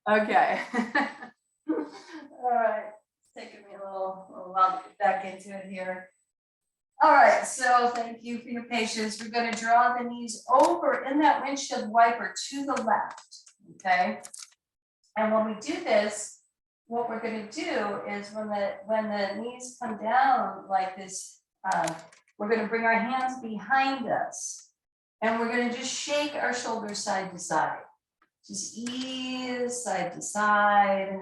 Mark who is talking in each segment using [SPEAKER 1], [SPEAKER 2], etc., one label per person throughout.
[SPEAKER 1] Okay. All right. It's taking me a little while to get back into it here. All right, so thank you for your patience. We're going to draw the knees over in that windshield wiper to the left, okay? And when we do this, what we're going to do is when the knees come down like this, we're going to bring our hands behind us, and we're going to just shake our shoulders side to side. Just ease side to side.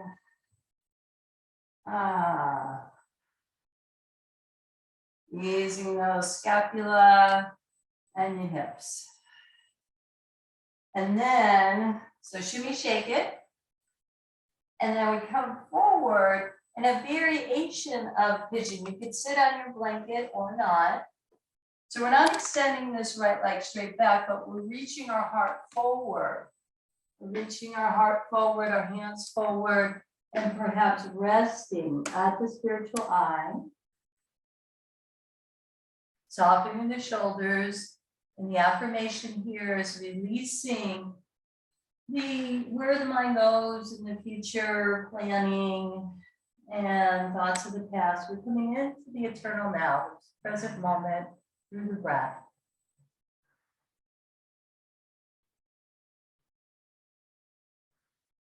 [SPEAKER 1] Easing those scapula and your hips. And then, so shimmy shake it. And then we come forward in a variation of pigeon. You could sit on your blanket or not. So we're not extending this right leg straight back, but we're reaching our heart forward. We're reaching our heart forward, our hands forward, and perhaps resting at the spiritual eye. Softening the shoulders, and the affirmation here is releasing where the mind goes in the future, planning, and thoughts of the past. We're coming into the eternal now, present moment, through the breath.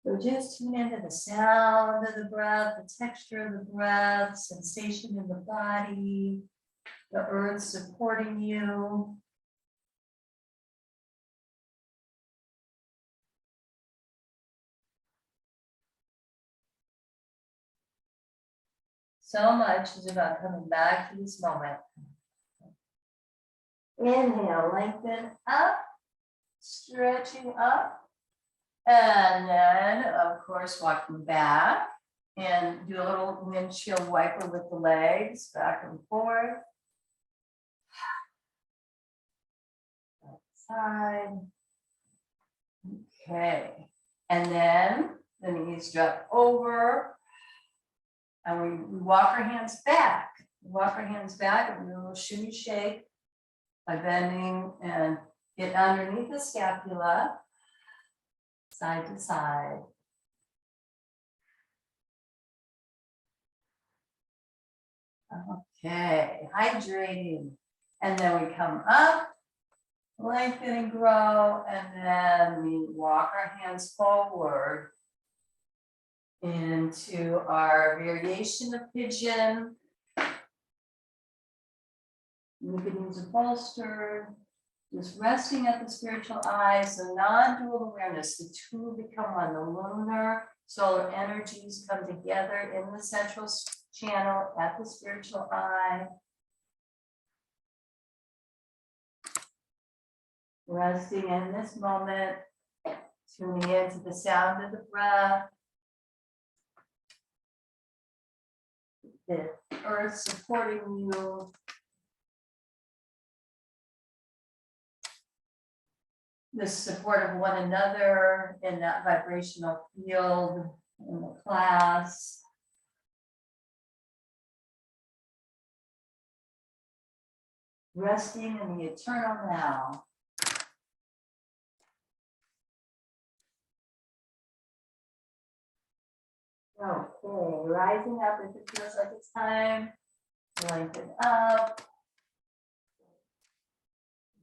[SPEAKER 1] So just tune into the sound of the breath, the texture of the breath, sensation in the body, the earth supporting you. So much is about coming back to this moment. Inhale, lengthen up, stretching up, and then, of course, walking back and do a little windshield wiper with the legs, back and forth. Side. Okay, and then the knees drop over, and we walk our hands back. We walk our hands back and we do a little shimmy shake by bending and get underneath the scapula, side to side. Okay, hydrating, and then we come up. Lengthen and grow, and then we walk our hands forward into our variation of pigeon. You can use a bolster, just resting at the spiritual eye, so non-dual awareness. The two become one. The lunar, solar energies come together in the central channel at the spiritual eye. Resting in this moment, tuning into the sound of the breath, the earth supporting you, the support of one another in that vibrational field, in the class. Resting in the eternal now. Okay, rising up if it feels like it's time. Lengthen up.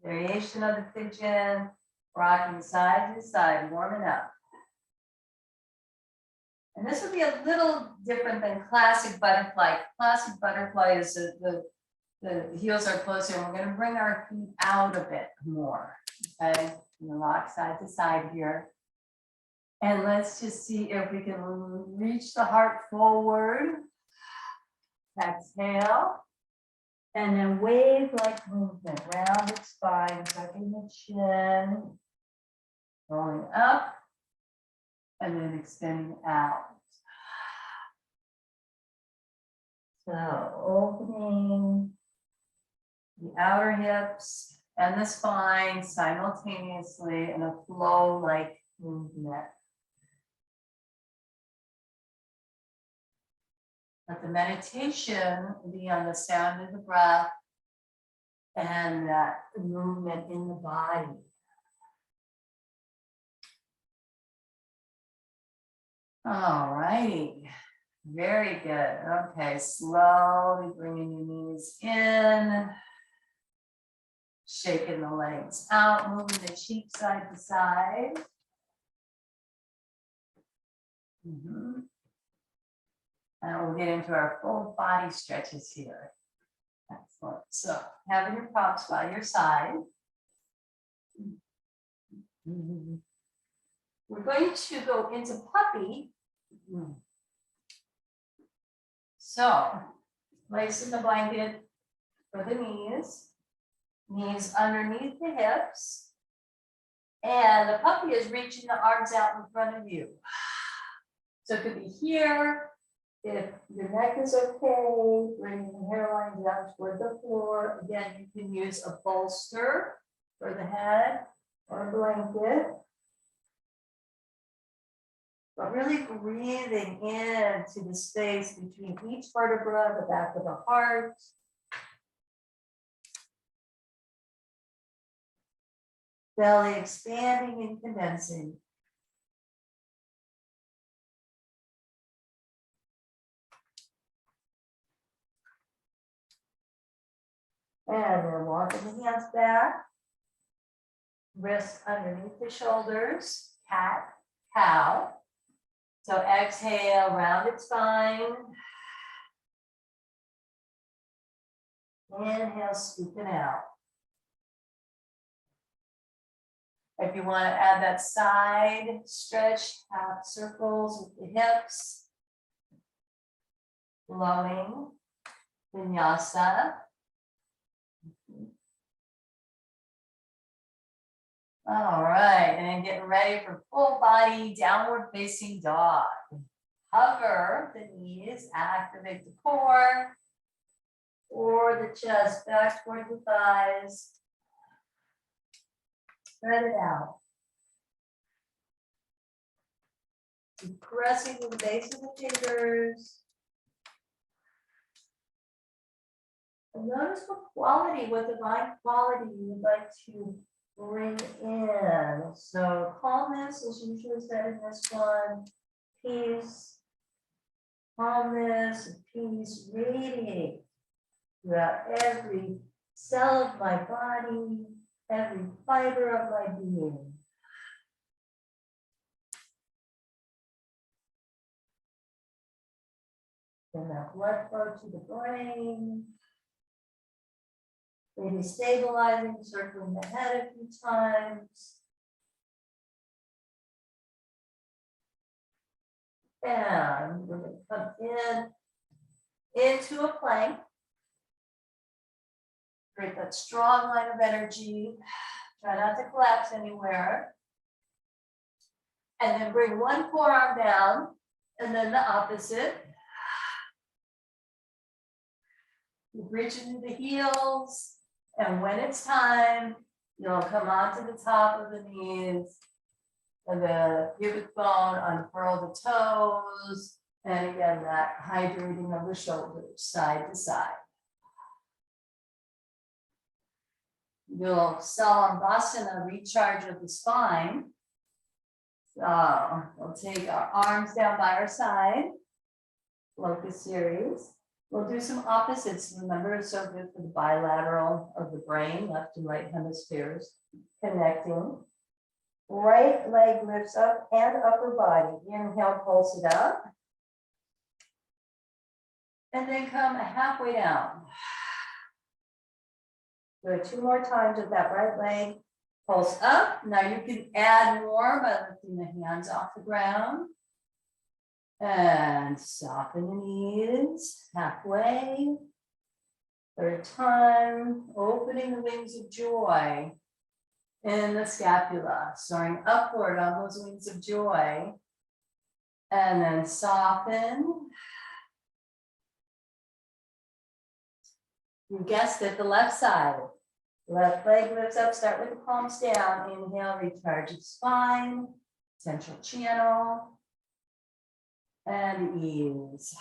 [SPEAKER 1] Variation of the pigeon. Rocking side to side, warming up. And this will be a little different than classic butterfly. Classic butterfly is the heels are closer, and we're going to bring our feet out a bit more. Okay, and rock side to side here. And let's just see if we can reach the heart forward. Exhale. And then wave-like movement, rounded spine, tucking the chin, rolling up, and then extending out. So opening the outer hips and the spine simultaneously in a flow-like movement. Let the meditation be on the sound of the breath and that movement in the body. All righty. Very good. Okay, slowly bringing your knees in. Shaking the legs out, moving the cheek side to side. And we'll get into our full body stretches here. Excellent. So having your props by your side. We're going to go into puppy. So placing the blanket for the knees underneath the hips. And the puppy is reaching the arms out in front of you. So it could be here. If your neck is okay, bring the hairline down toward the floor. Again, you can use a bolster for the head or a blanket. But really breathing into the space between each vertebra, the back of the heart. Belly expanding and condensing. And then walking the hands back. Wrists underneath the shoulders. Cat, cow. So exhale, rounded spine. Inhale, scooping out. If you want to add that side stretch, half circles with the hips. Flowing. Vinyasa. All right, and getting ready for full body downward facing dog. Hover the knees, activate the core or the chest back toward the thighs. Spread it out. Keep pressing with the base of the fingers. And notice what divine quality you would like to bring in. So calmness is usually said in this one. Peace, calmness, peace radiate throughout every cell of my body, every fiber of my being. Send that blood flow to the brain. Maybe stabilizing, circling the head a few times. And we're going to come into a plank. Create that strong line of energy. Try not to collapse anywhere. And then bring one forearm down and then the opposite. You reach into the heels. And when it's time, you'll come onto the top of the knees and the pubic bone, unfurl the toes. And again, that hydrating of the shoulders side to side. You'll Salambhasana, recharge of the spine. So we'll take our arms down by our side, locust series. We'll do some opposites. Remember, it's so good for the bilateral of the brain, left and right hemispheres connecting. Right leg lifts up and upper body. Inhale, pulse it up. And then come halfway down. Do it 2 more times with that right leg. Pulse up. Now you can add more by lifting the hands off the ground. And soften the knees, halfway. 3rd time, opening the wings of joy in the scapula, soaring upward on those wings of joy. And then soften. You guessed it, the left side. Left leg lifts up, start with the palms down. Inhale, recharge the spine, central channel. And ease.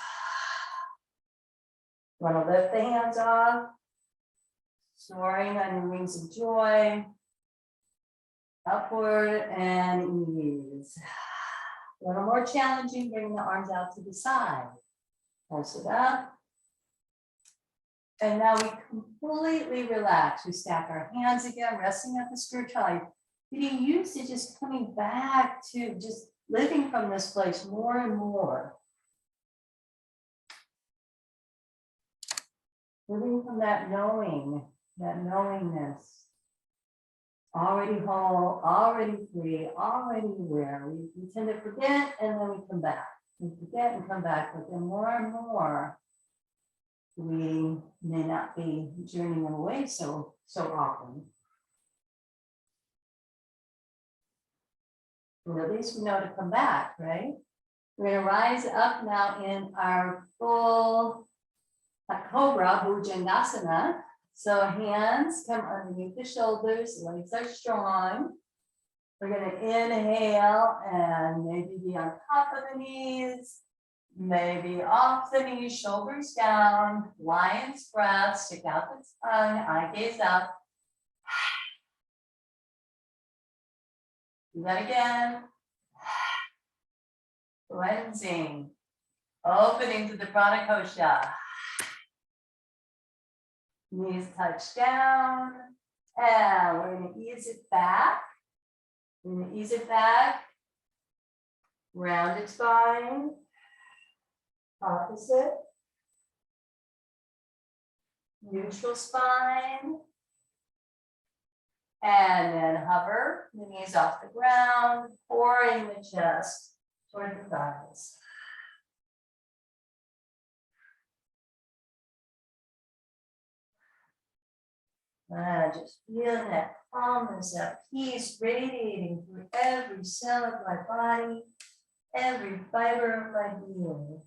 [SPEAKER 1] Want to lift the hands off, soaring on your wings of joy, upward and ease. A little more challenging, bringing the arms out to the side. Pulse it up. And now we completely relax. We stack our hands again, resting at the spirituality. Getting used to just coming back to just living from this place more and more. Living from that knowing, that knowingness. Already whole, already free, already aware. We tend to forget and then we come back. We forget and come back, but then more and more, we may not be journeying away so often. But at least we know to come back, right? We're going to rise up now in our full Cobra Bhujangasana. So hands come underneath the shoulders, legs are strong. We're going to inhale and maybe be on top of the knees, maybe off the knees, shoulders down, lion's breath, stick out the tongue, eye gaze up. Do that again. Cleansing, opening to the Pranakosha. Knees touch down, and we're going to ease it back. We're going to ease it back. Rounded spine. Opposite. Neutral spine. And then hover the knees off the ground, pouring the chest toward the thighs. Just feeling that calmness, that peace radiating through every cell of my body, every fiber of my being.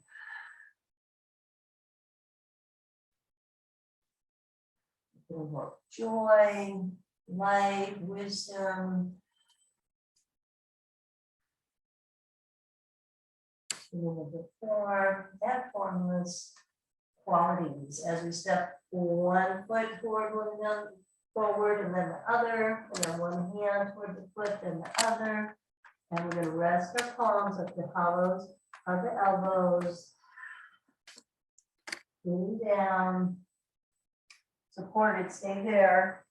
[SPEAKER 1] Feeling more joy, light, wisdom. Feeling the form and formless qualities as we step one foot toward one another, forward, and then the other, and then one hand toward the foot, then the other. And we're going to rest our palms at the hollows of the elbows. Lean down. Supported, stay there.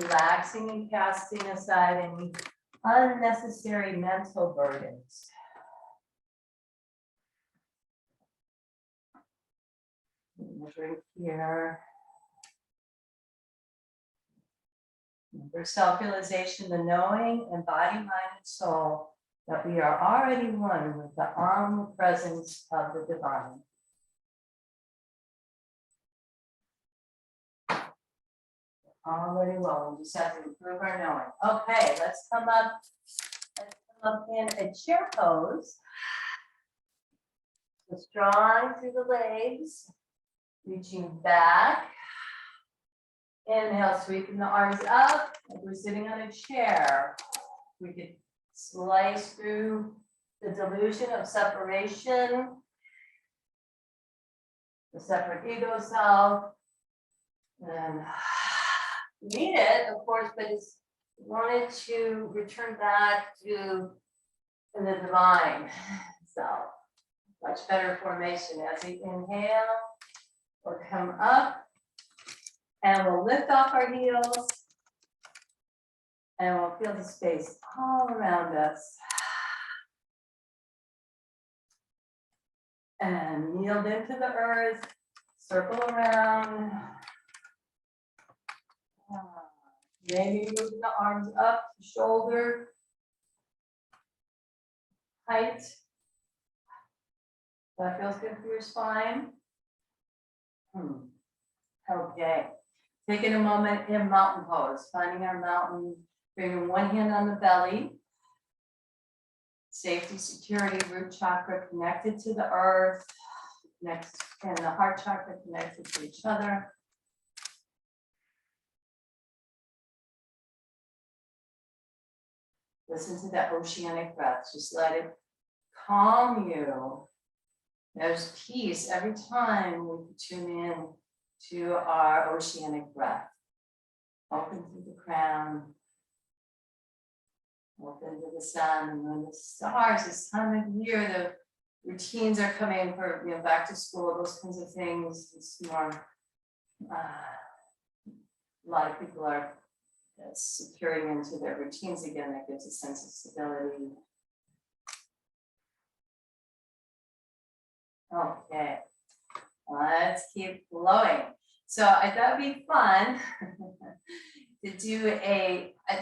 [SPEAKER 1] Relaxing and casting aside any unnecessary mental burdens. Drink here. For self-realization, the knowing and body, mind, and soul that we are already one with the omnipresence of the divine. Already well, we just have to improve our knowing. Okay, let's come up in a chair pose. So strong through the legs. Reaching back. Inhale, sweeping the arms up like we're sitting on a chair. We could slice through the delusion of separation, the separate ego self. And we need it, of course, but it's wanted to return back to the divine self. Much better formation as we inhale. We'll come up and we'll lift off our heels and we'll feel the space all around us. And yield into the earth, circle around. Maybe moving the arms up to shoulder height. That feels good for your spine. Okay, taking a moment in mountain pose, finding our mountain, bringing one hand on the belly, safety, security, root chakra connected to the earth, next, and the heart chakra connected to each other. Listen to that oceanic breath, just let it calm you. There's peace every time we tune in to our oceanic breath. Open through the crown. Open to the sun and then the stars. This time of year, the routines are coming for, you know, back to school, those kinds of things. It's more, a lot of people are securing into their routines again. That gives a sense of stability. Okay, let's keep flowing. So I thought it'd be fun to do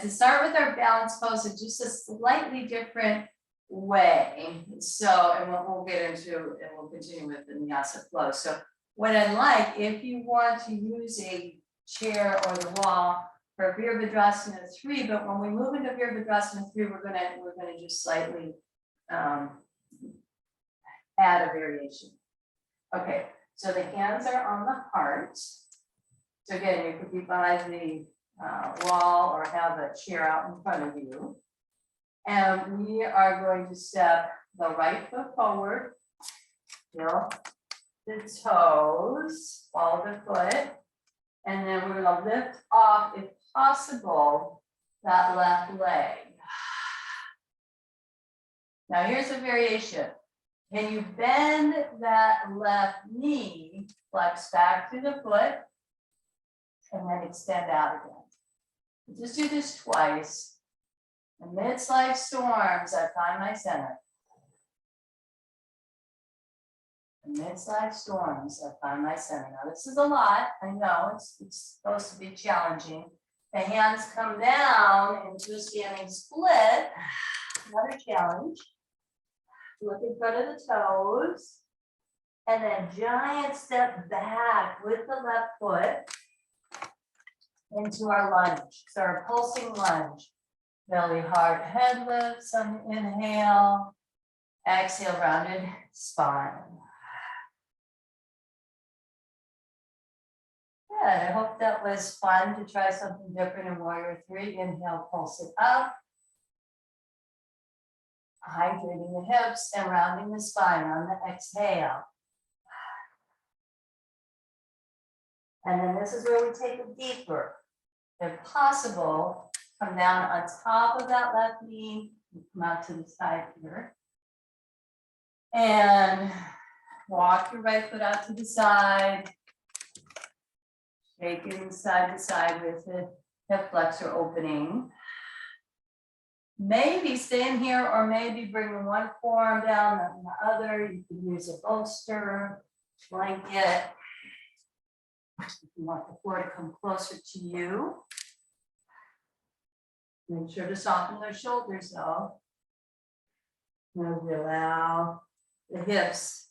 [SPEAKER 1] to start with our balance pose in just a slightly different way. So, and we'll get into, and we'll continue with the Vinyasa flow. So what I'd like, if you want to use a chair or the wall for Virabhadrasana 3, but when we move into Virabhadrasana 3, we're gonna just slightly add a variation. Okay, so the hands are on the heart. So again, you could be by the wall or have a chair out in front of you. And we are going to step the right foot forward, feel the toes, follow the foot, and then we're going to lift off, if possible, that left leg. Now here's a variation. Can you bend that left knee, flex back to the foot, and then extend out again? Just do this twice. Amidst life storms, I find my center. Amidst life storms, I find my center. Now this is a lot. I know it's supposed to be challenging. The hands come down into a standing split. Another challenge. Look in front of the toes. And then giant step back with the left foot into our lunge. So our pulsing lunge. Belly, heart, head lifts on the inhale. Exhale, rounded spine. Good. I hope that was fun to try something different in Warrior 3. Inhale, pulse it up. Hydrating the hips and rounding the spine on the exhale. And then this is where we take it deeper. If possible, come down on top of that left knee, come out to the side here. And walk your right foot out to the side. Shake it side to side with the hip flexor opening. Maybe stay in here or maybe bring one forearm down and the other. You can use a bolster, blanket. If you want the floor to come closer to you. Make sure to soften those shoulders though. And we allow the hips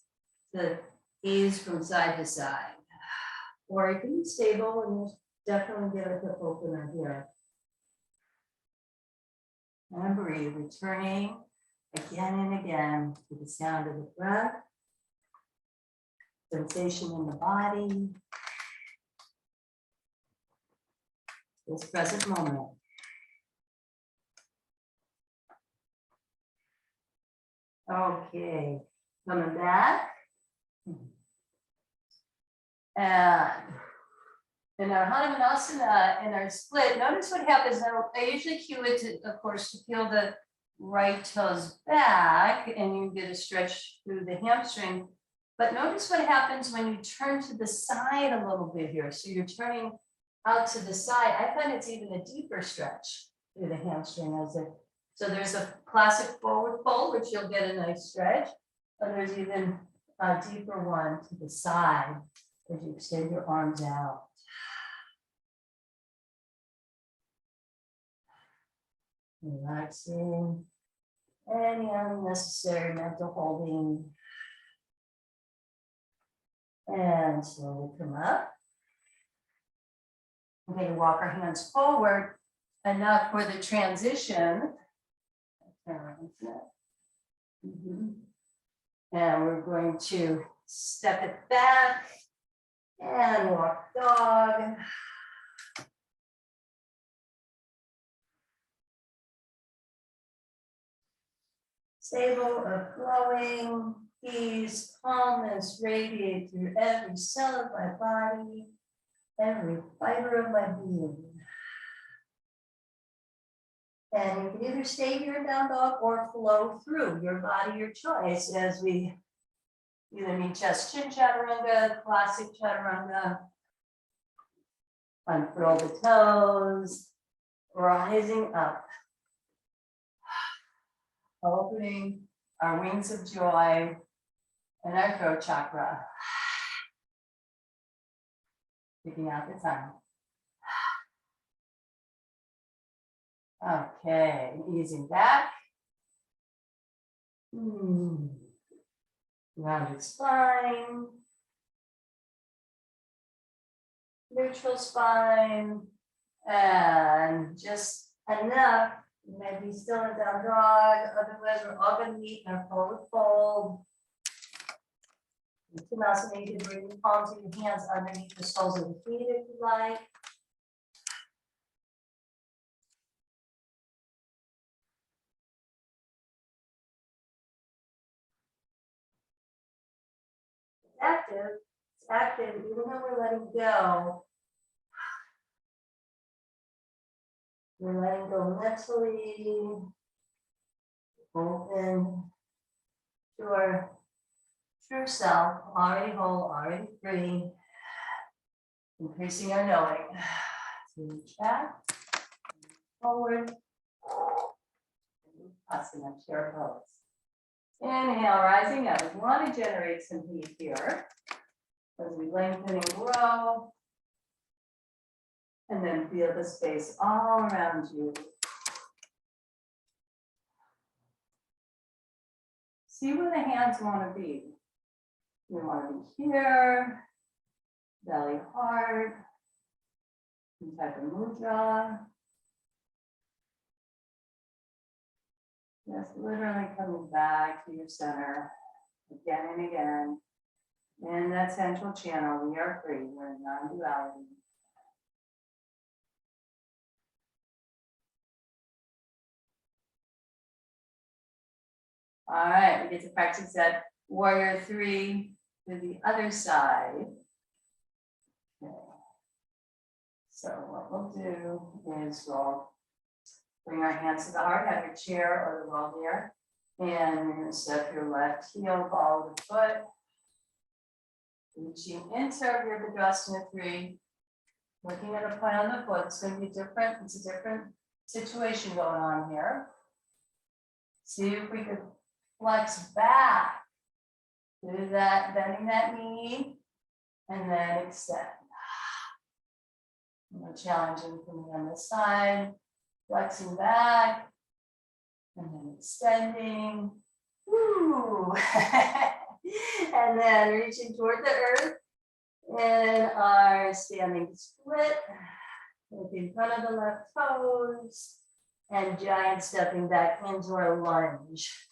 [SPEAKER 1] to ease from side to side. Or you can be stable and just definitely get a hip opener here. And breathe, returning again and again to the sound of the breath. Sensation in the body. This present moment. Okay, coming back. And in our Hanumanasana, in our split, notice what happens. I usually cue it to, of course, to feel the right toes back and you get a stretch through the hamstring. But notice what happens when you turn to the side a little bit here. So you're turning out to the side. I find it's even a deeper stretch through the hamstring as if. So there's a classic forward fold, which you'll get a nice stretch, but there's even a deeper one to the side as you extend your arms out. Relaxing any unnecessary mental holding. And slowly come up. We're going to walk our hands forward enough for the transition. And we're going to step it back and walk dog. Stable or flowing, peace, calmness radiate through every cell of my body, every fiber of my being. And you can either stay here in down dog or flow through, your body, your choice, as we either meet chest chin chaturanga, classic chaturanga, unfurl the toes, rising up, opening our wings of joy and our throat chakra, picking out the tongue. Okay, easing back. Rounded spine. Neutral spine. And just enough. Maybe still in down dog. Otherwise, we're all going to meet in our forward fold. Uttanasana, you can bring the palms of your hands underneath the soles of the feet if you like. It's active, even though we're letting go. We're letting go mentally, open to our true self, already whole, already free, increasing our knowing. Reach back, forward, asana, chair pose. Inhale, rising up. We want to generate some heat here as we lengthen and grow. And then feel the space all around you. See where the hands want to be. We want to be here, belly hard, some type of mudra. Just literally coming back to your center again and again. In that central channel, we are free. We're in non-duality. All right, we get to practice that warrior 3 to the other side. Okay. So what we'll do is we'll bring our hands to the heart, have your chair or the wall there, and you're going to step your left heel, ball of the foot, reaching into our Virabhadrasana 3, looking at a point on the foot. It's going to be different. It's a different situation going on here. See if we could flex back. Do that, bending that knee, and then extend. More challenging for me on this side. Flexing back, and then extending. Woo! And then reaching toward the earth in our standing split. Look in front of the left toes, and giant stepping back into our lunge.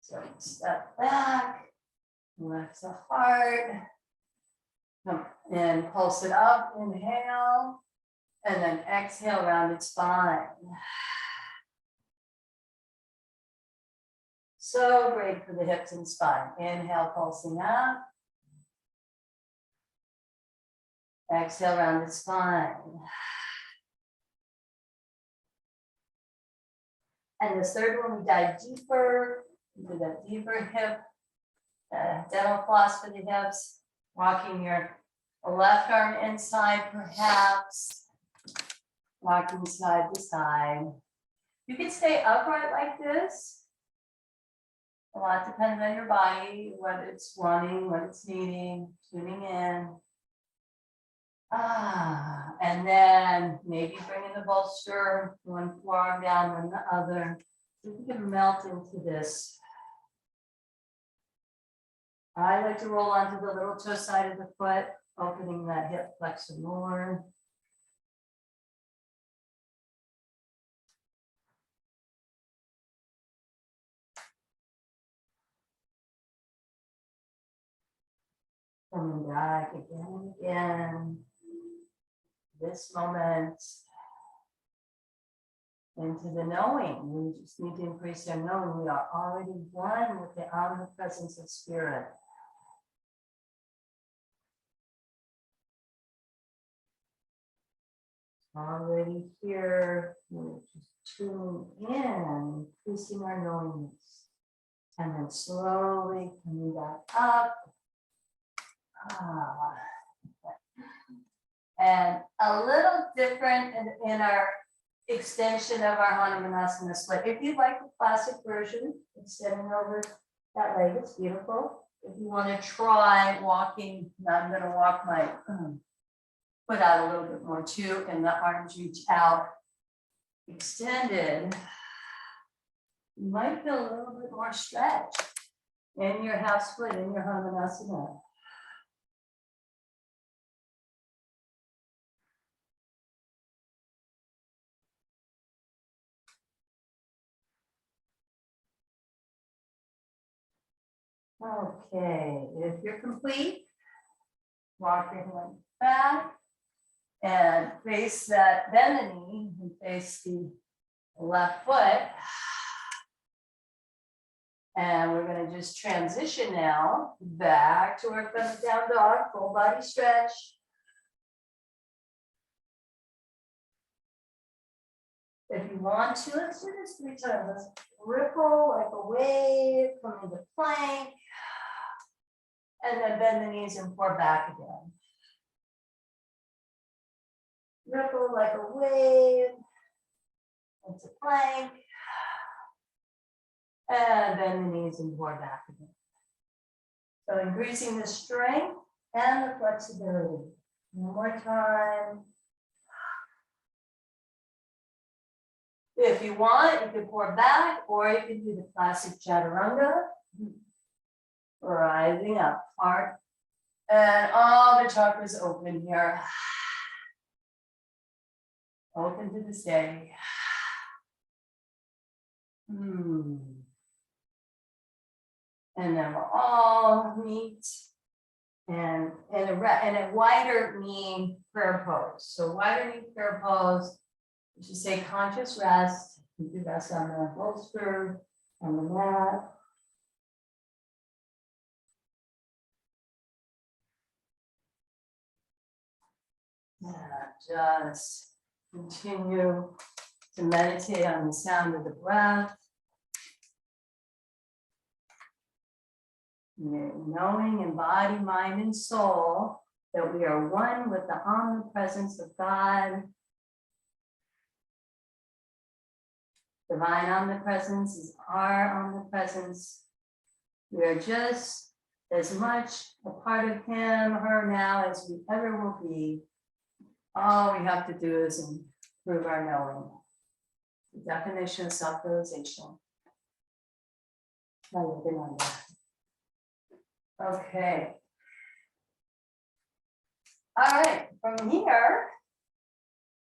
[SPEAKER 1] So step back, lift the heart, and pulse it up, inhale, and then exhale, rounded spine. So great for the hips and spine. Inhale, pulsing up. Exhale, rounded spine. And this third one, we dive deeper into that deeper hip, dental floss for the hips, walking your left arm inside perhaps, rocking side to side. You can stay upright like this. A lot depends on your body, what it's wanting, what it's needing, tuning in. And then maybe bringing the bolster, one forearm down, then the other. You can melt into this. I like to roll onto the little toe side of the foot, opening that hip flexor more. Coming back again and again. This moment into the knowing. We just need to increase our knowing. We are already one with the omnipresence of spirit. Already here. We're just tune in, increasing our knowingness. And then slowly coming back up. Ah. And a little different in our extension of our Hanumanasana split. If you like the classic version, extending over that leg, it's beautiful. If you want to try walking, I'm going to walk my foot out a little bit more too, and the arms reach out, extended. You might feel a little bit more stretch in your half split, in your Hanumanasana. Okay, if you're complete, walk your hand back and face that, bend the knee and face the left foot. And we're going to just transition now back to our down dog, full body stretch. If you want to, let's do this 3 times. Let's ripple like a wave, come into plank, and then bend the knees and pour back again. Ripple like a wave, into plank, and bend the knees and pour back again. So increasing the strength and the flexibility. One more time. If you want, you can pour back, or you can do the classic chaturanga. Rising up, heart, and all the chakras open here. Open to this day. And then we'll all meet and in a wider knee prayer pose. So wider knee prayer pose, you should say conscious rest. You do rest on the bolster, on the mat. Yeah, just continue to meditate on the sound of the breath. Knowing in body, mind, and soul that we are one with the omnipresence of God. Divine omnipresence is our omnipresence. We are just as much a part of him, her now as we ever will be. All we have to do is improve our knowing. The definition of self-realization. Okay. All right, from here,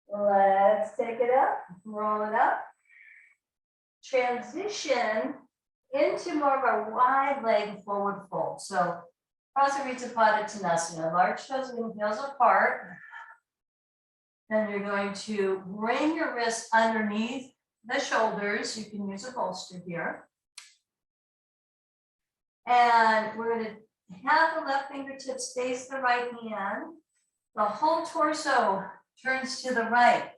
[SPEAKER 1] let's take it up, roll it up. Transition into more of a wide leg forward fold. So, Prasarita Padottanasana, large toes and heels apart. Then you're going to bring your wrist underneath the shoulders. You can use a bolster here. And we're going to have the left fingertips face the right hand. The whole torso turns to the right.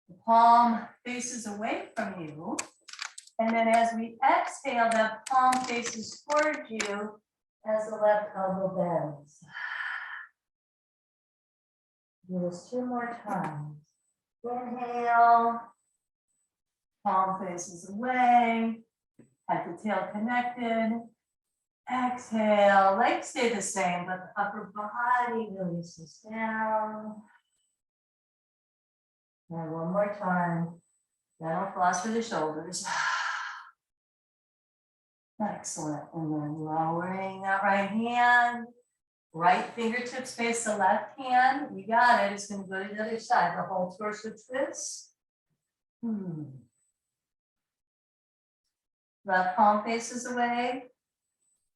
[SPEAKER 1] The palm faces away from you. And then as we exhale, that palm faces toward you as the left elbow bends. Do this 2 more times. Inhale, palm faces away, at the tail connected. Exhale, legs stay the same, but the upper body releases down. And one more time. Gentle floss for the shoulders. Excellent. And then lowering that right hand. Right fingertips face the left hand. You got it. It's going to go to the other side. The whole torso twist. Left palm faces away.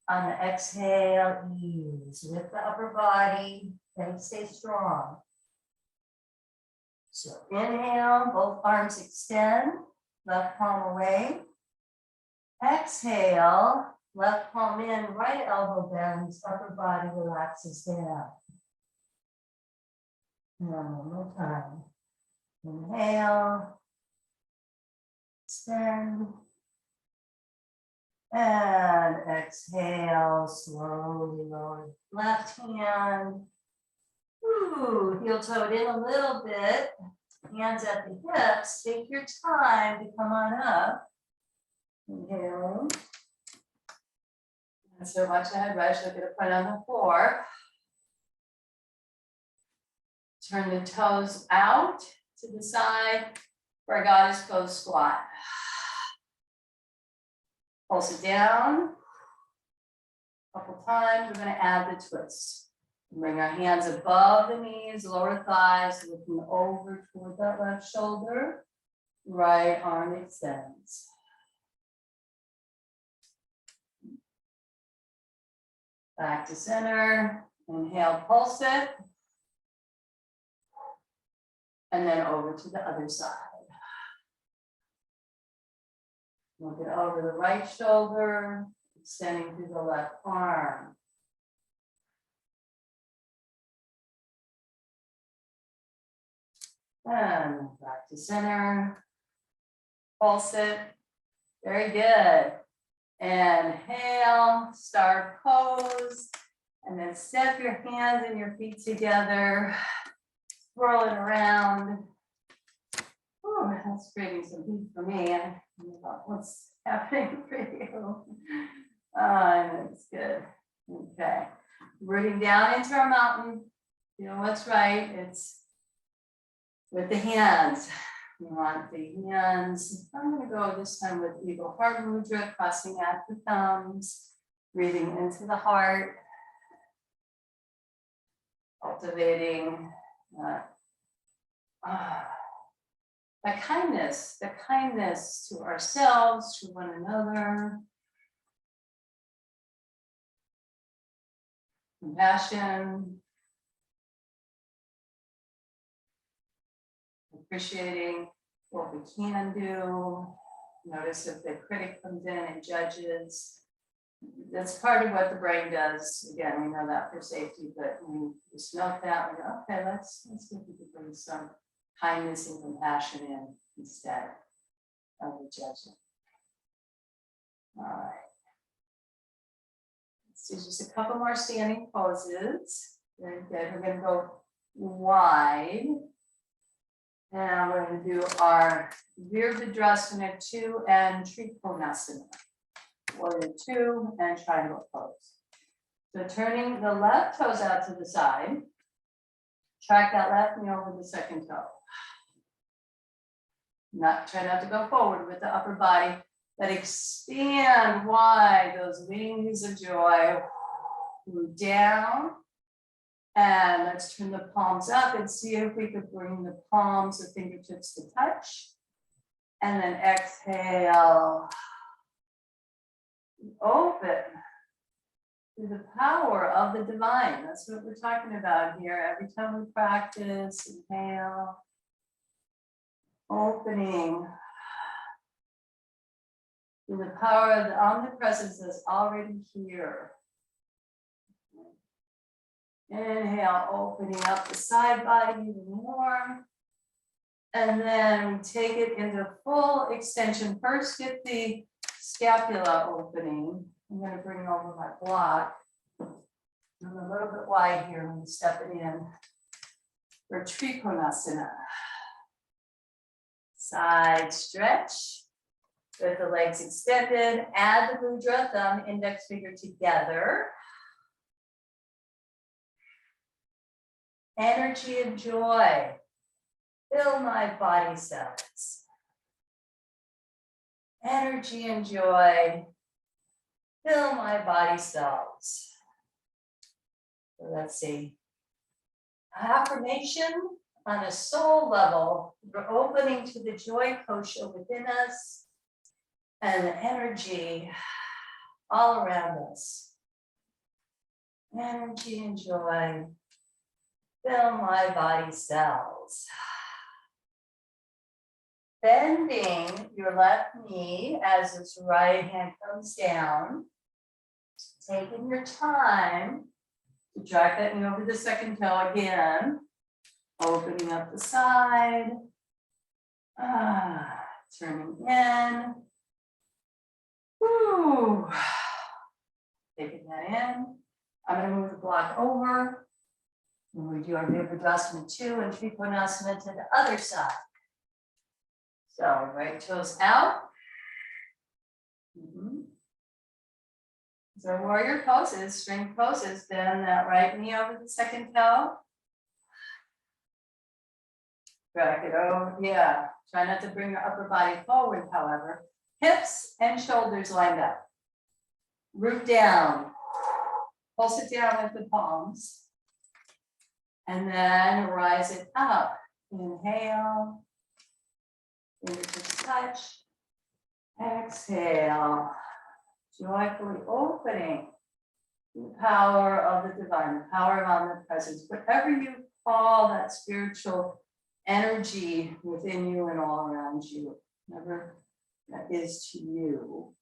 [SPEAKER 1] On the exhale, ease with the upper body. Then stay strong. So inhale, both arms extend. Left palm away. Exhale. Left palm in, right elbow bends, upper body relaxes down. And one more time. Inhale. extend. And exhale, slowly lower left hand. Ooh, heel toed in a little bit. Hands at the hips. Take your time to come on up. Inhale. Not so much ahead, right? Look at the front on the floor. Turn the toes out to the side for a goddess pose squat. Pulse it down. A couple times. We're going to add the twist. Bring our hands above the knees, lower thighs, looking over toward that left shoulder. Right arm extends. Back to center. Inhale, pulse it. And then over to the other side. Look it over the right shoulder, extending through the left arm. And back to center. Pulse it. Very good. Inhale, star pose. And then step your hands and your feet together. Swirl it around. Oh, that's creating some heat for me. And what's happening for you? That's good. Okay. Rooting down into our mountain. You know what's right. It's with the hands. We want the hands. I'm going to go this time with Eagle Heart Mudra, crossing at the thumbs, breathing into the heart, cultivating the kindness to ourselves, to one another, compassion, appreciating what we can do. Notice if the critic comes in and judges. That's part of what the brain does. Again, we know that for safety, but we just note that. We go, okay, let's see if we can bring some kindness and compassion in instead of the judgment. All right. Let's do just a couple more standing poses. Very good. We're going to go wide. And we're going to do our Virabhadrasana 2 and Trikonasana. Warrior 2 and triangle pose. So turning the left toes out to the side. Track that left knee over the second toe. Try not to go forward with the upper body, but expand wide those wings of joy. Move down. And let's turn the palms up and see if we could bring the palms or fingertips to touch. And then exhale. Open to the power of the divine. That's what we're talking about here. Every time we practice, inhale. Opening to the power of the omnipresence that's already here. Inhale, opening up the side body even more. And then we take it into full extension. First, get the scapula opening. I'm going to bring over my block. I'm a little bit wide here when we step it in for Trikonasana. Side stretch with the legs extended. Add the mudra, thumb, index finger together. Energy and joy fill my body cells. Energy and joy fill my body cells. So let's see. Affirmation on a soul level. We're opening to the joy kosha within us and the energy all around us. Energy and joy fill my body cells. Bending your left knee as its right hand comes down. Taking your time to drag that knee over the second toe again. Opening up the side. Turning in. Woo. Taking that in. I'm going to move the block over. We do our Virabhadrasana 2 and Trikonasana to the other side. So right toes out. So warrior poses, strength poses, then that right knee over the second toe. Drag it over, yeah. Try not to bring your upper body forward, however. Hips and shoulders lined up. Root down. Pulse it down with the palms. And then rise it up. Inhale. Fingertips touch. Exhale. Joyfully opening the power of the divine, the power of omnipresence, whatever you call that spiritual energy within you and all around you, whatever that is to you.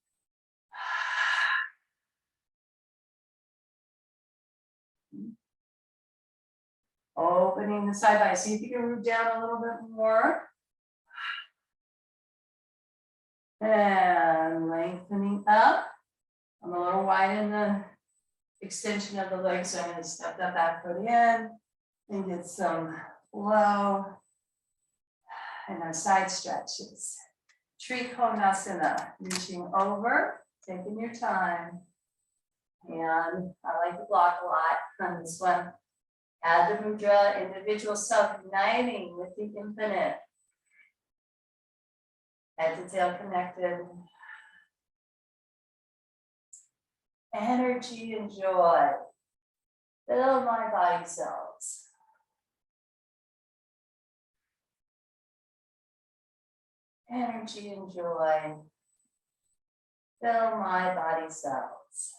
[SPEAKER 1] Opening the side body. See if you can root down a little bit more. And lengthening up. I'm a little wide in the extension of the legs, so I'm going to step that back foot in and get some flow. And then side stretches. Trikonasana, reaching over, taking your time. And I like the block a lot on this one. Add the mudra, individual self uniting with the infinite. Head to tail connected. Energy and joy. Fill my body cells. Energy and joy. Fill my body cells.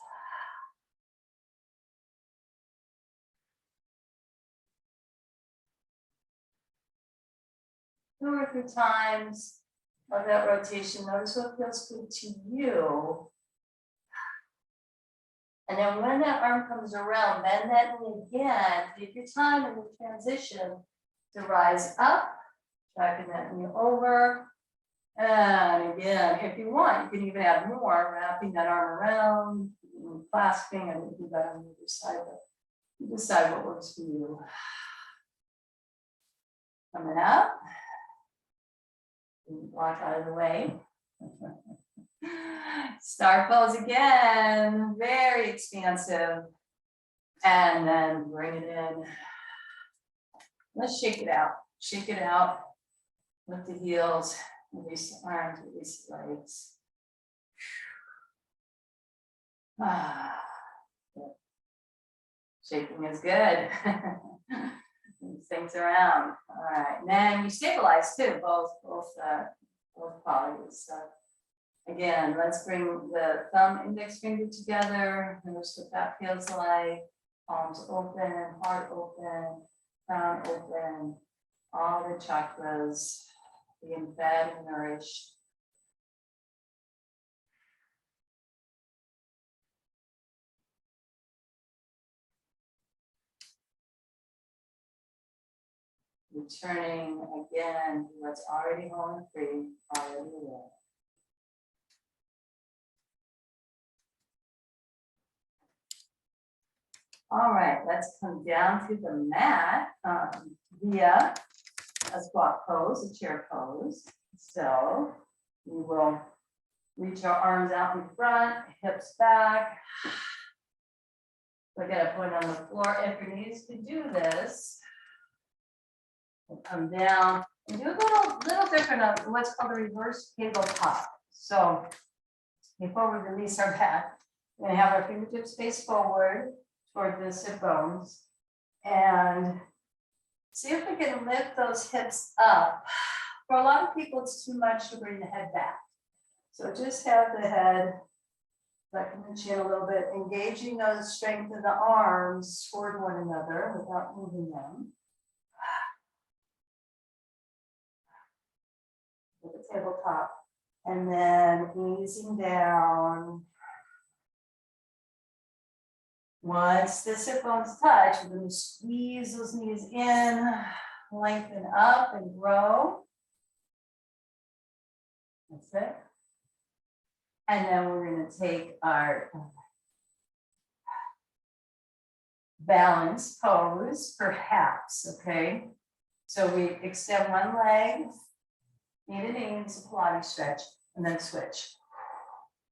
[SPEAKER 1] 2 or 3 times of that rotation. Notice what feels good to you. And then when that arm comes around, bend that knee again. Take your time in the transition to rise up, tracking that knee over. And again, if you want, you can even add more, wrapping that arm around, clasping, and do that on the other side. But you decide what works for you. Coming up. Block out of the way. Star pose again, very expansive. And then bring it in. Let's shake it out. Shake it out. Lift the heels, release the arms, release the legs. Shaking is good. These things around. All right, and then you stabilize too, both qualities. So again, let's bring the thumb index finger together. Notice what that feels like. Palms open, heart open, crown open, all the chakras being fed and nourished. Returning again to what's already home and free, already there. All right, let's come down to the mat via a squat pose, a chair pose. So we will reach our arms out in front, hips back. We're gonna put on the floor. If your knees to do this, we'll come down and do a little different of what's called a reverse tabletop. So before we release our back, we're gonna have our fingertips face forward toward the sit bones and see if we can lift those hips up. For a lot of people, it's too much to bring the head back. So just have the head flecking the chin a little bit, engaging those strength of the arms toward one another without moving them. With the tabletop, and then easing down. Once the sit bones touch, we're going to squeeze those knees in, lengthen up and grow. That's it. And then we're going to take our balance pose, perhaps, okay? So we extend one leg, knee to knee, it's a Pilates stretch, and then switch.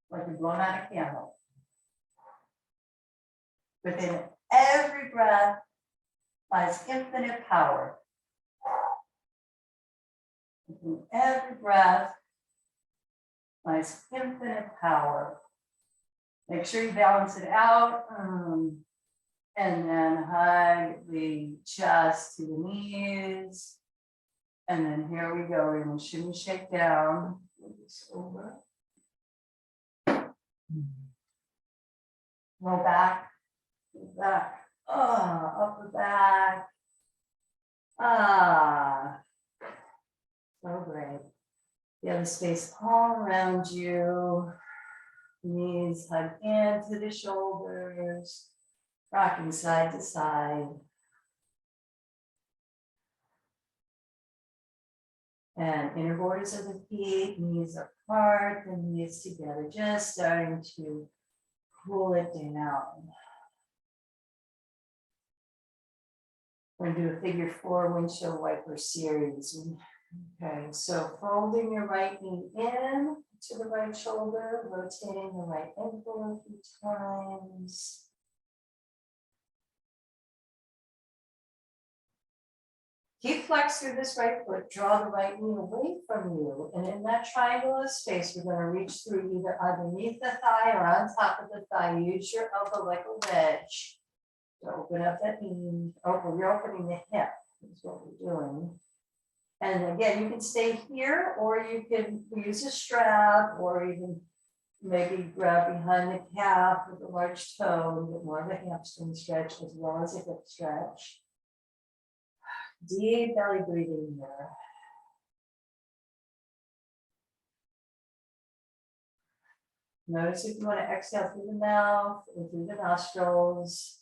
[SPEAKER 1] Like you're blowing out a candle. Within every breath lies infinite power. Within every breath lies infinite power. Make sure you balance it out. And then hug the chest to the knees. And then here we go. We're going to shimmy, shake down. Move this over. Roll back. Move back. Upper back. So great. You have the space all around you. Knees hug into the shoulders. Rocking side to side. And inner borders of the feet, knees apart, and knees together, just starting to cool it down. We're going to do a figure 4 windshield wiper series. Okay, so folding your right knee in to the right shoulder, rotating the right ankle a few times. Keep flex through this right foot, draw the right knee away from you. And in that triangle of space, we're going to reach through either underneath the thigh or on top of the thigh. Use your elbow like a wedge to open up that knee. You're opening the hip, is what we're doing. And again, you can stay here, or you can use a strap, or even maybe grab behind the calf with a large toe and get more of a hamstring stretch as well as a hip stretch. Deep belly breathing here. Notice if you want to exhale through the mouth or through the nostrils.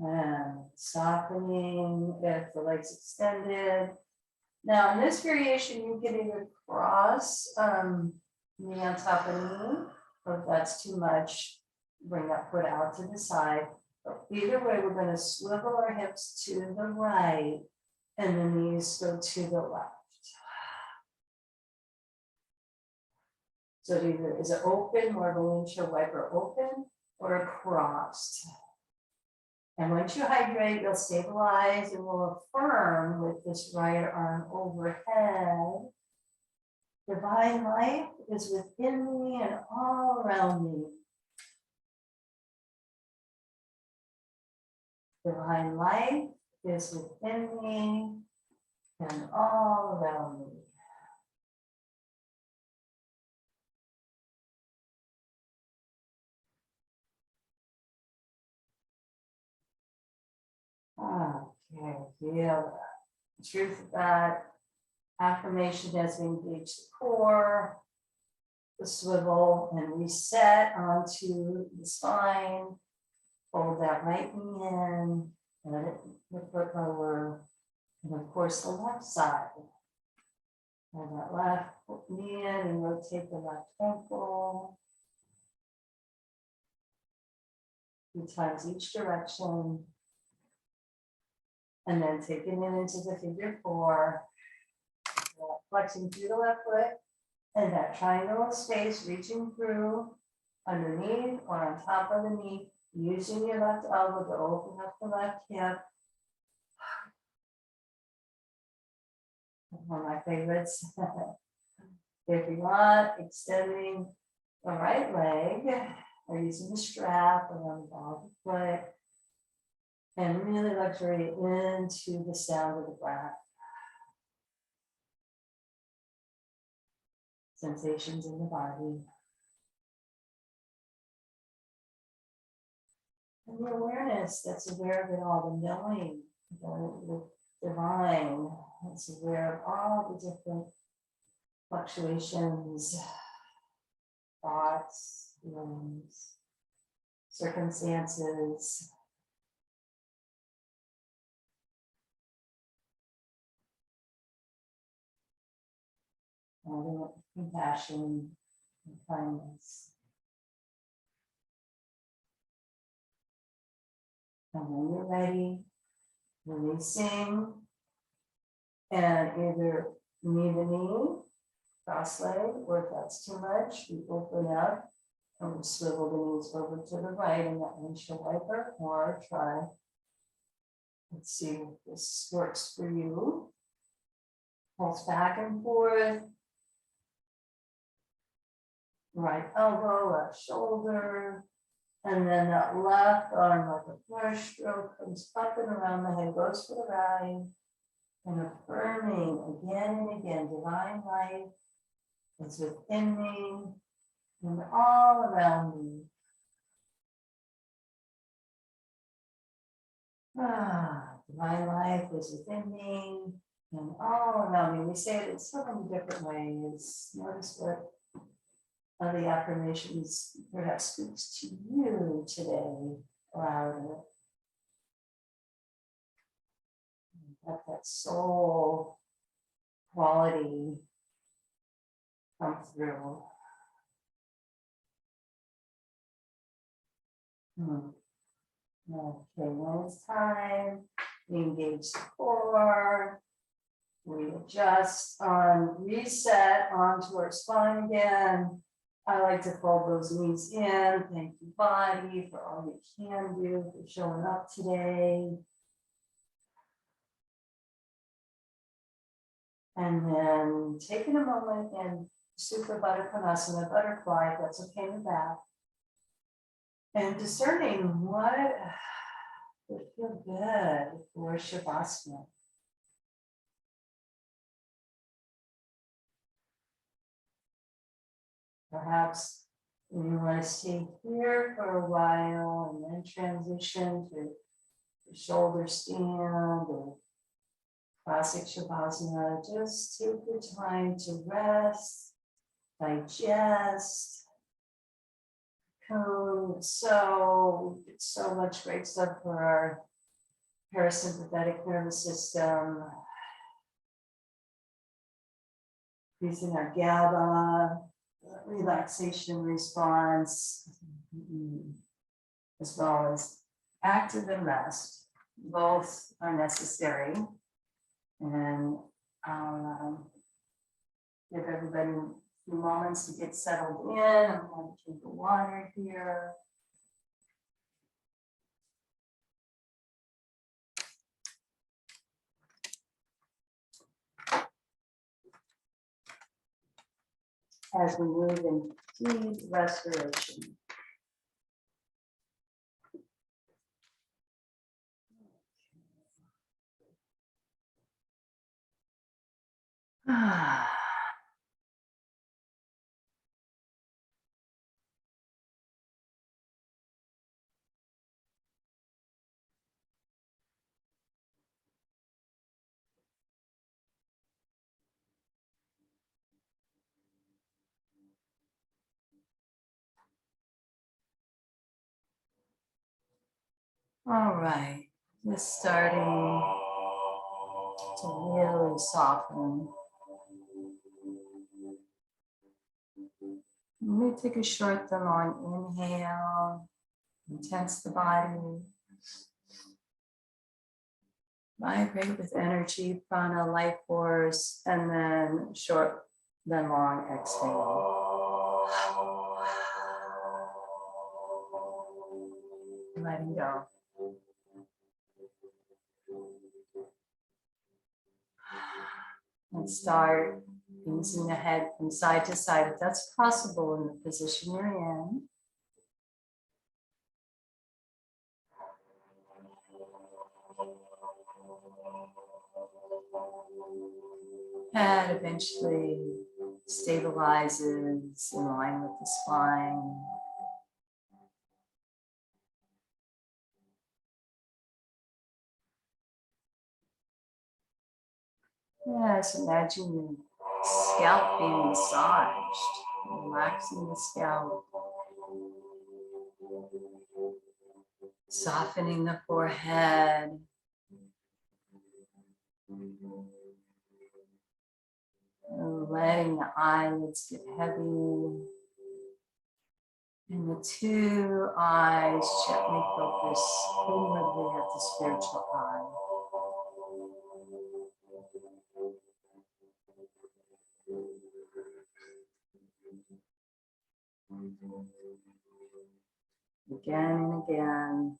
[SPEAKER 1] And softening if the leg's extended. Now in this variation, you can either cross knee on top of knee, or if that's too much, bring that foot out to the side. But either way, we're going to swivel our hips to the right and the knees go to the left. So either is it open, more of a windshield wiper open, or crossed. And once you hydrate, you'll stabilize and will affirm with this right arm overhead. Divine life is within me and all around me. Divine life is within me and all around me. Okay, feel the truth of that affirmation has engaged the core, the swivel, and reset onto the spine. Fold that right knee in, let it flip over, and of course the left side. And that left knee in and rotate the left ankle. 2 times each direction. And then taking it into the figure 4, flexing through the left foot, and that triangle of space reaching through underneath or on top of the knee, using your left elbow to open up the left hip. One of my favorites. If you want, extending the right leg or using the strap around the ball of the foot. And really luxury into the sound of the breath. Sensations in the body. And the awareness that's aware of it all, the knowing, the divine, that's aware of all the different fluctuations thoughts, feelings, circumstances. And compassion and kindness. And when you're ready, releasing, and either knee to knee, cross leg, or if that's too much, we open up and we swivel the knees over to the right, and that windshield wiper, or try. Let's see if this works for you. Pulse back and forth. Right elbow, left shoulder, and then that left arm like a brush stroke comes up and around the head, goes for the ride, and affirming again and again, divine life is within me and all around me. Divine life is within me and all around me. We say it in so many different ways. Notice what of the affirmations perhaps speaks to you today louder. Let that soul quality come through. Okay, when it's time, we engage the core. We adjust on reset onto our spine again. I like to fold those knees in. Thank you, body, for all you can do for showing up today. And then taking a moment and Supta Baddha Konasana, butterfly, if that's okay with that. And discerning what would feel good for Shavasana. Perhaps you want to stay here for a while and then transition to the shoulder stand or classic Shavasana. Just take your time to rest, digest, cocoon. So we did so much great stuff for our parasympathetic nervous system, increasing our GABA, relaxation response, as well as active and rest. Both are necessary. And I'll give everybody a few moments to get settled in. I'm going to drink the water here. As we move in deep restoration. All right, just starting to really soften. Let me take a short then long inhale, intense the body, vibrate with energy, prana, life force, and then short then long exhale. Letting go. And start easing the head from side to side, if that's possible in the position you're in. Head eventually stabilizes in line with the spine. Yes, imagine scalp being massaged, relaxing the scalp, softening the forehead, letting the eyelids get heavy, and the two eyes gently focus inwardly at the spiritual eye. Again and again,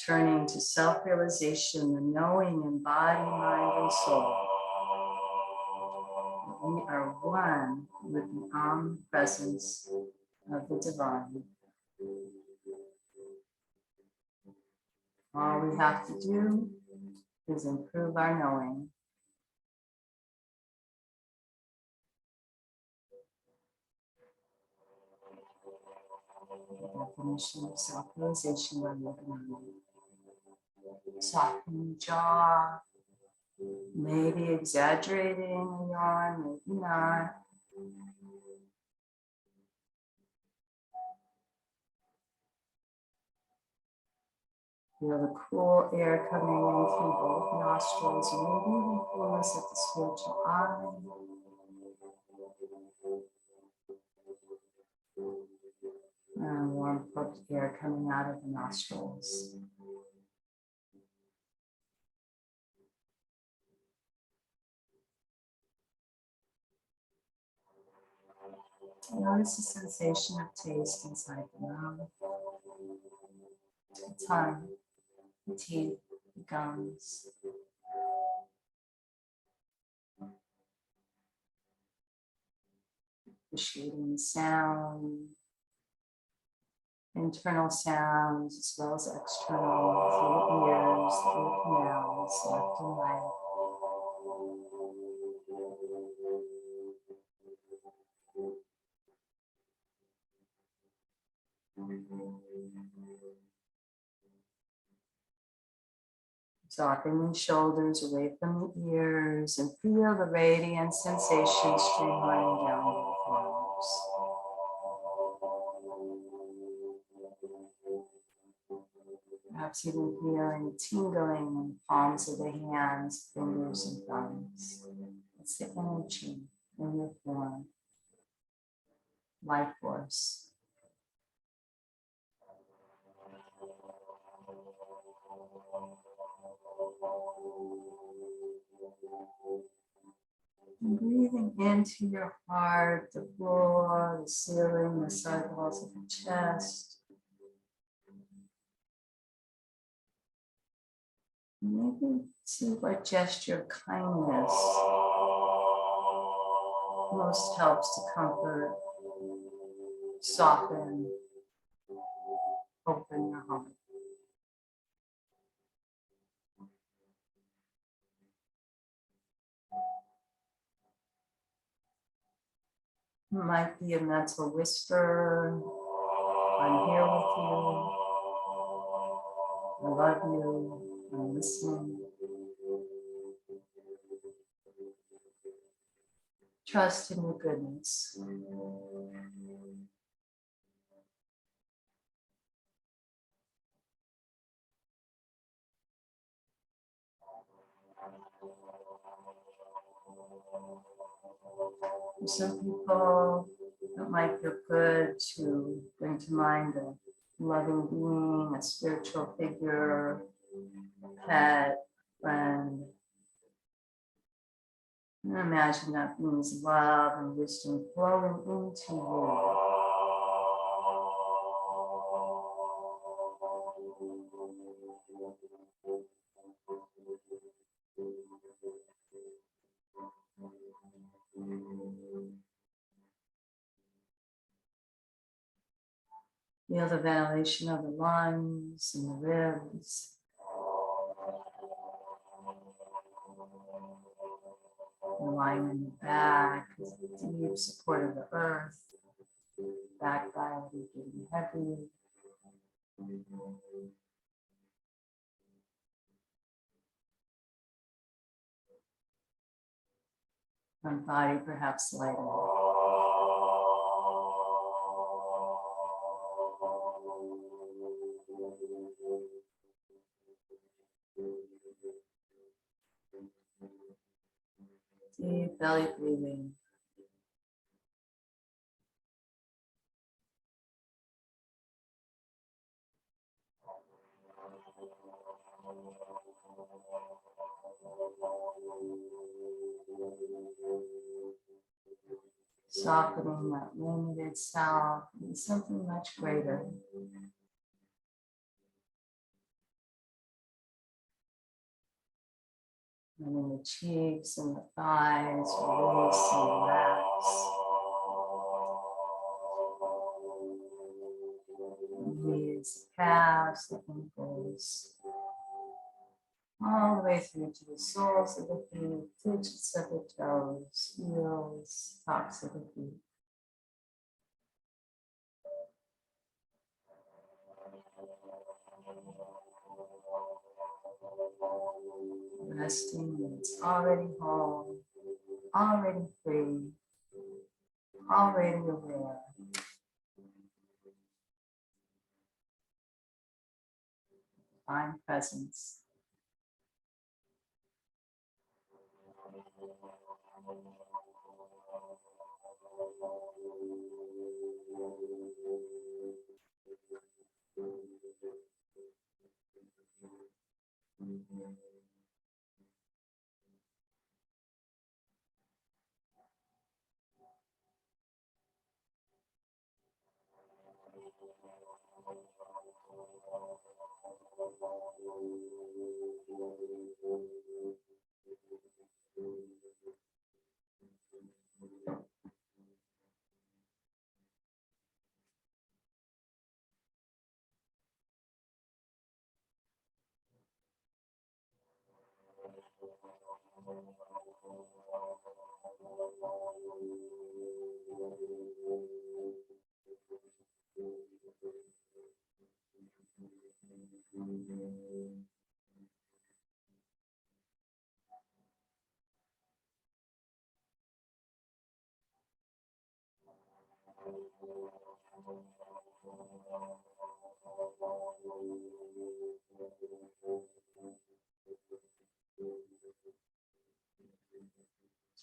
[SPEAKER 1] turning to self-realization, the knowing in body, mind, and soul. We are one with the omnipresence of the divine. All we have to do is improve our knowing. The definition of self-realization by Yogananda. Softening the jaw, maybe exaggerating a yawn, maybe not. Feel the cool air coming in through both nostrils, maybe even coolness at the spiritual eye. And warm cooked air coming out of the nostrils. Notice the sensation of taste inside the mouth, the tongue, the teeth, the gums. Appreciating the sound, internal sounds as well as external, through the ears, the ear canals, left and right. Dropping the shoulders away from the ears and feel the radiant sensation streamlining down both arms. Perhaps even feeling tingling in the palms of the hands, fingers, and thumbs. It's the energy in your form, life force. And breathing into your heart, the floor, the ceiling, the side walls of the chest. Maybe see what gesture of kindness most helps to comfort, soften, open your heart. It might be a mental whisper, I'm here with you, I love you, I'm listening. Trust in your goodness. For some people, it might feel good to bring to mind a loving being, a spiritual figure, a pet, friend. And imagine that being's love and wisdom flowing into you. Feel the ventilation of the lungs and the ribs. Lying in the back, deep support of the earth, back body getting heavy. From body perhaps lighter. Deep belly breathing. Softening that limited self into something much greater. And in the cheeks and the thighs, release and relax. The knees, the calves, the ankles. All the way through to the soles of the feet, digits of the toes, heels, tops of the feet. Resting when it's already whole, already free, already aware. Divine presence.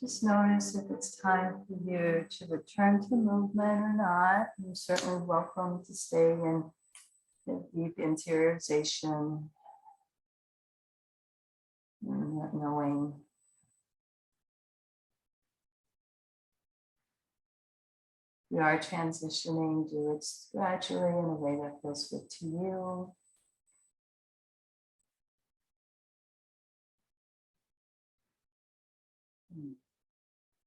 [SPEAKER 1] Just notice if it's time for you to return to movement or not. You're certainly welcome to stay in the deep interiorization, not knowing. We are transitioning, do it gradually in a way that feels good to you.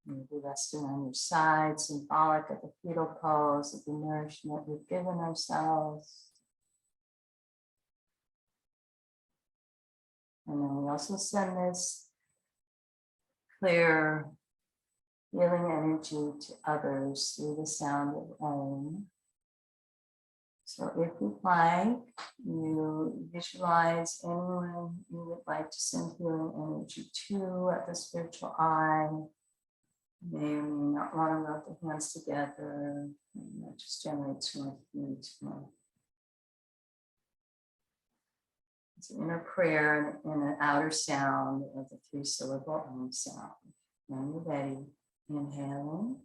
[SPEAKER 1] Maybe resting on your side, symbolic of the fetal pose, of the nourishment we've given ourselves. And then we also send this clear, healing energy to others through the sound of Om. So if you'd like, you visualize anyone you would like to send healing energy to at the spiritual eye. You may or may not want to rub the hands together. And that just generates more heat. It's an inner prayer and an outer sound of the 3-syllable Om sound. When you're ready, inhaling.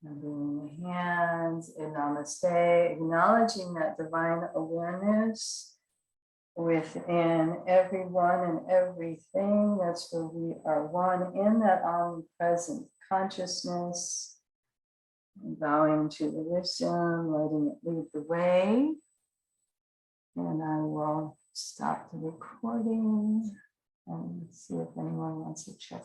[SPEAKER 1] And bringing the hands in namaste, acknowledging that divine awareness within everyone and everything. That's where we are one in that omnipresent consciousness. And bowing to the wisdom, letting it lead the way. And I will stop the recording and see if anyone wants to check